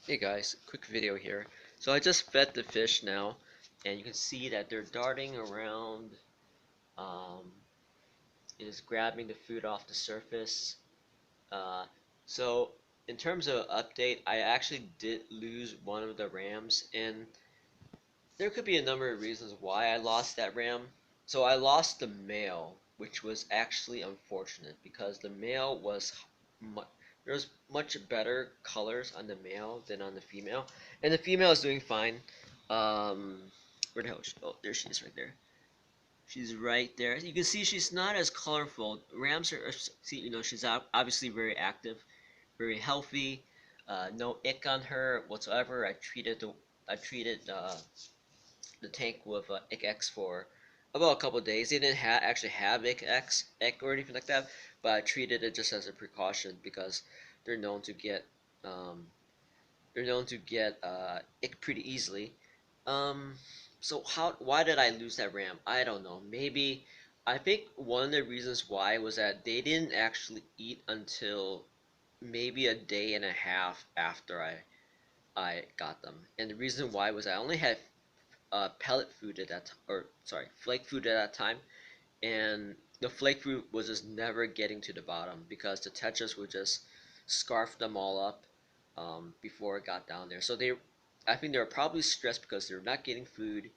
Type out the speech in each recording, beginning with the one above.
Hey guys, quick video here. So I just fed the fish now, and you can see that they're darting around, um, it is grabbing the food off the surface. Uh, so in terms of update, I actually did lose one of the rams, and there could be a number of reasons why I lost that ram. So I lost the male, which was actually unfortunate because the male was mu there was much better colors on the male than on the female, and the female is doing fine. Where the hell is she? Oh, there she is, right there. She's right there. You can see she's not as colorful. Rams are, see, she's obviously very active, very healthy. No ick on her whatsoever. I treated the tank with ICX for about a couple of days. They didn't actually have IC or anything like that, but I treated it just as a precaution because they're known to get um, ick pretty easily. Um, so why did I lose that ram? I don't know. Maybe I think one of the reasons why was that they didn't actually eat until maybe a day and a half after I got them, and the reason why was I only had pellet food at that or sorry, flake food at that time, and the flake food was just never getting to the bottom because the tetras would just scarf them all up before it got down there. So I think they were probably stressed because they're not getting food.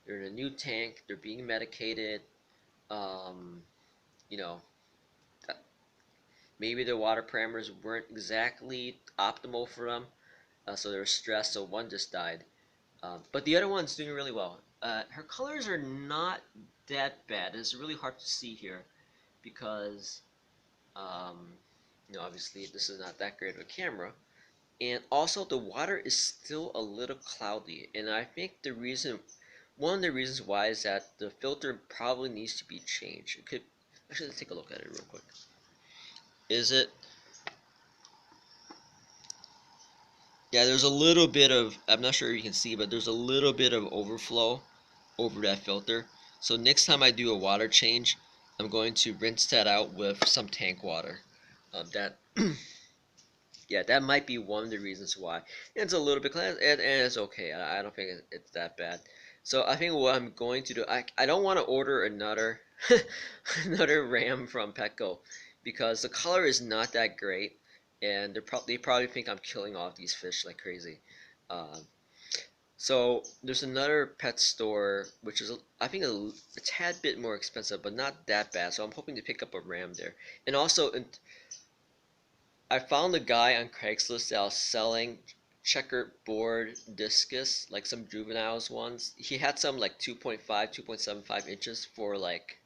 They're in a new tank. They're being medicated. Um, you know, maybe the water parameters weren't exactly optimal for them, so they were stressed. So one just died. But the other one's doing really well. Her colors are not that bad. It's really hard to see here because, um, obviously this is not that great of a camera. And also the water is still a little cloudy. And I think one of the reasons why is that the filter probably needs to be changed. Actually, let's take a look at it real quick. Is it? Yeah, there's a little bit of, I'm not sure if you can see, but there's a little bit of overflow over that filter. So next time I do a water change, I'm going to rinse that out with some tank water. That yeah, that might be one of the reasons why. It's a little bit clean, and it's okay. I don't think it's that bad. So I think what I'm going to do, I don't want to order another another RAM from Petco because the color is not that great, and they probably think I'm killing off these fish like crazy. Um, so there's another pet store which is I think a tad bit more expensive, but not that bad. So I'm hoping to pick up a ram there. And also, I found a guy on Craigslist that was selling checkerboard discus, like some juveniles ones. He had some like 2.5, 2.75 inches for like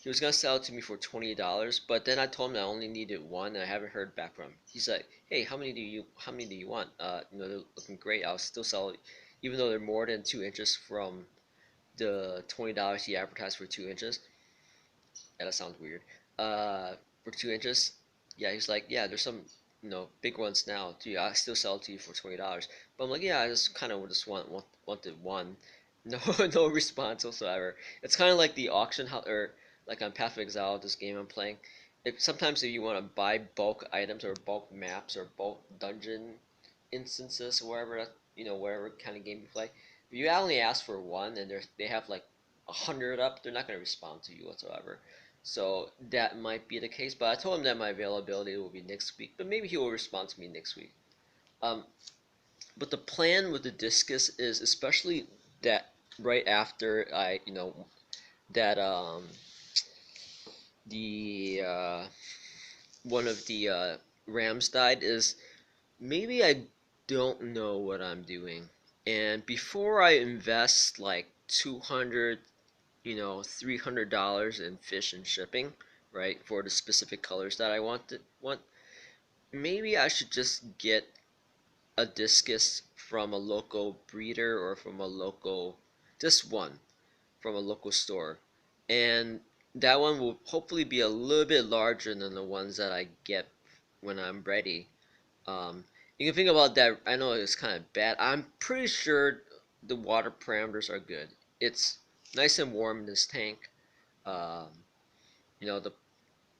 he was gonna sell it to me for $20, but then I told him I only needed one, and I haven't heard back from him. He's like, "Hey, how many do you want? They're looking great. I'll still sell it, even though they're more than 2 inches from the $20 he advertised for 2 inches." Yeah, that sounds weird. For 2 inches, yeah, he's like, "Yeah, there's some, big ones now too. I still sell it to you for $20." But I'm like, "Yeah, I just kind of just wanted one." No, no response whatsoever. It's kind of like the auction house, or like on Path of Exile, this game I'm playing. Sometimes if you want to buy bulk items or bulk maps or bulk dungeon instances, wherever kind of game you play, if you only ask for one and they have like 100 up, they're not going to respond to you whatsoever. So that might be the case, but I told him that my availability will be next week, but maybe he will respond to me next week. Um, but the plan with the discus is especially that right after that the one of the rams died is maybe I don't know what I'm doing. And before I invest like 200, $300 in fish and shipping, right, for the specific colors that I want, maybe I should just get a discus from a local breeder or from a local, just one from a local store. And that one will hopefully be a little bit larger than the ones that I get when I'm ready. You can think about that. I know it's kind of bad. I'm pretty sure the water parameters are good. It's nice and warm in this tank. Um, the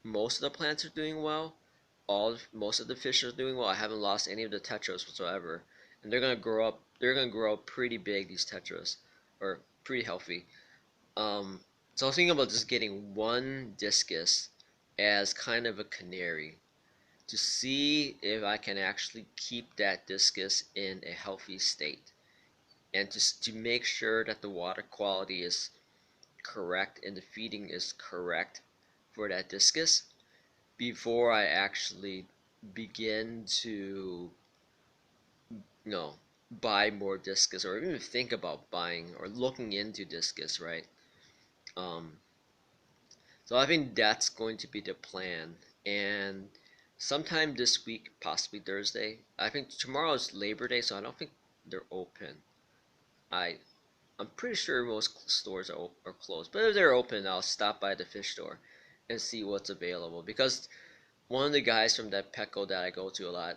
most of the plants are doing well. Most of the fish are doing well. I haven't lost any of the tetras whatsoever. and they're gonna grow up. They're gonna grow up pretty big. These tetras, or pretty healthy. So I was thinking about just getting one discus as kind of a canary to see if I can actually keep that discus in a healthy state, and to make sure that the water quality is correct and the feeding is correct for that discus before I actually begin to, buy more discus, or even think about buying or looking into discus, right? Um, so I think that's going to be the plan. And sometime this week, possibly Thursday. I think tomorrow is Labor Day, so I don't think they're open. I I'm pretty sure most stores are closed, but if they're open, I'll stop by the fish store and see what's available. Because one of the guys from that Petco that I go to a lot,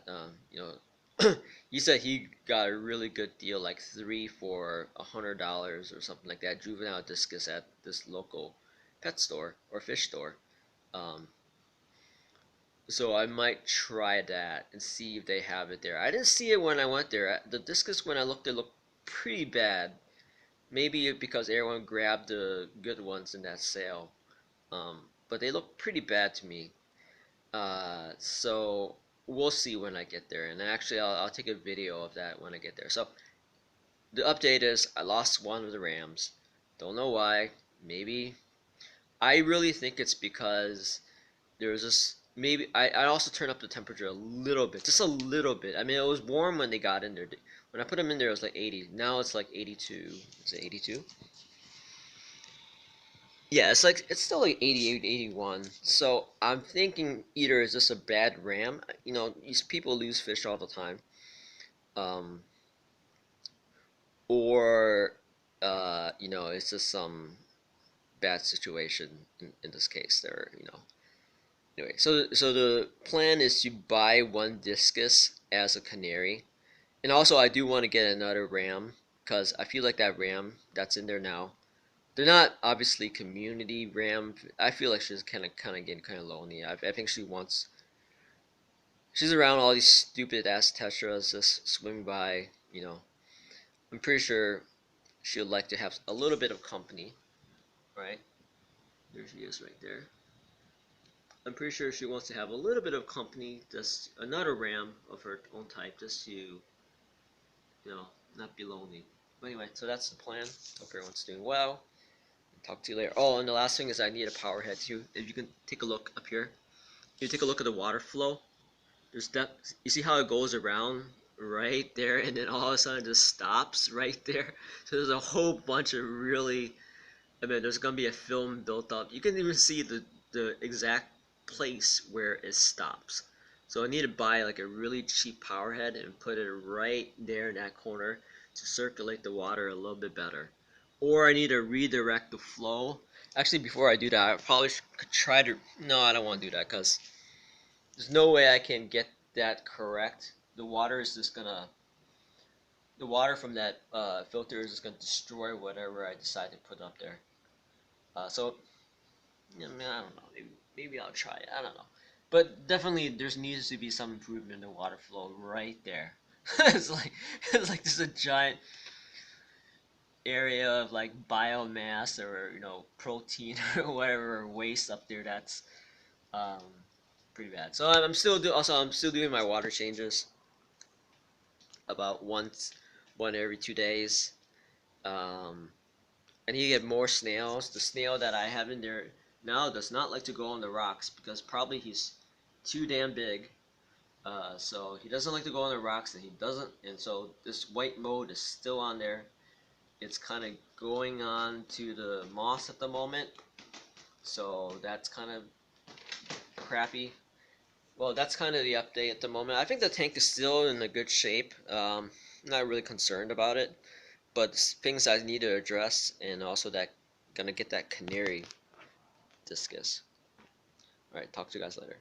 he said he got a really good deal, like three for $100 or something like that, juvenile discus at this local pet store or fish store. Um, so I might try that and see if they have it there. I didn't see it when I went there. The discus, when I looked, it looked pretty bad. Maybe because everyone grabbed the good ones in that sale. But they look pretty bad to me. So we'll see when I get there. And actually, I'll take a video of that when I get there. So the update is I lost one of the rams. Don't know why. Maybe. I really think it's because there's this. Maybe I also turned up the temperature a little bit. Just a little bit. I mean, it was warm when they got in there. When I put them in there, it was like 80. Now it's like 82. Is it 82? Yeah, it's still like 88, 81. So I'm thinking either is this a bad ram? These people lose fish all the time. Um, or it's just some bad situation in this case there, Anyway, so the plan is to buy one discus as a canary. And also I do want to get another ram because I feel like that ram that's in there now, they're not obviously community ram. I feel like she's kind of getting kind of lonely. I think she's around all these stupid ass tetras just swimming by. I'm pretty sure she would like to have a little bit of company, right? There she is, right there. I'm pretty sure she wants to have a little bit of company, just another ram of her own type, just to not be lonely. But anyway, so that's the plan. Hope everyone's doing well. Talk to you later. Oh, and the last thing is I need a power head too. If you can take a look up here, you take a look at the water flow. There's that. You see how it goes around right there, and then all of a sudden it just stops right there. So there's a whole bunch of really. I mean, there's gonna be a film built up. You can even see the exact place where it stops. So I need to buy like a really cheap power head and put it right there in that corner to circulate the water a little bit better. Or I need to redirect the flow. Actually, before I do that, I probably could try to. No, I don't want to do that because there's no way I can get that correct. The water from that filter is just gonna destroy whatever I decide to put up there. So I mean, I don't know. Maybe I'll try it. I don't know. But definitely, there needs to be some improvement in the water flow right there. it's like it's like there's a giant area of like biomass or protein or whatever waste up there that's um, pretty bad. So I'm still doing my water changes about one every 2 days. Um, I need to get more snails. The snail that I have in there now does not like to go on the rocks because probably he's too damn big. So he doesn't like to go on the rocks, and so this white mold is still on there. It's kind of going on to the moss at the moment, so that's kind of crappy. Well, that's kind of the update at the moment. I think the tank is still in a good shape. Not really concerned about it, but things I need to address, and also that gonna get that canary discus. All right, talk to you guys later.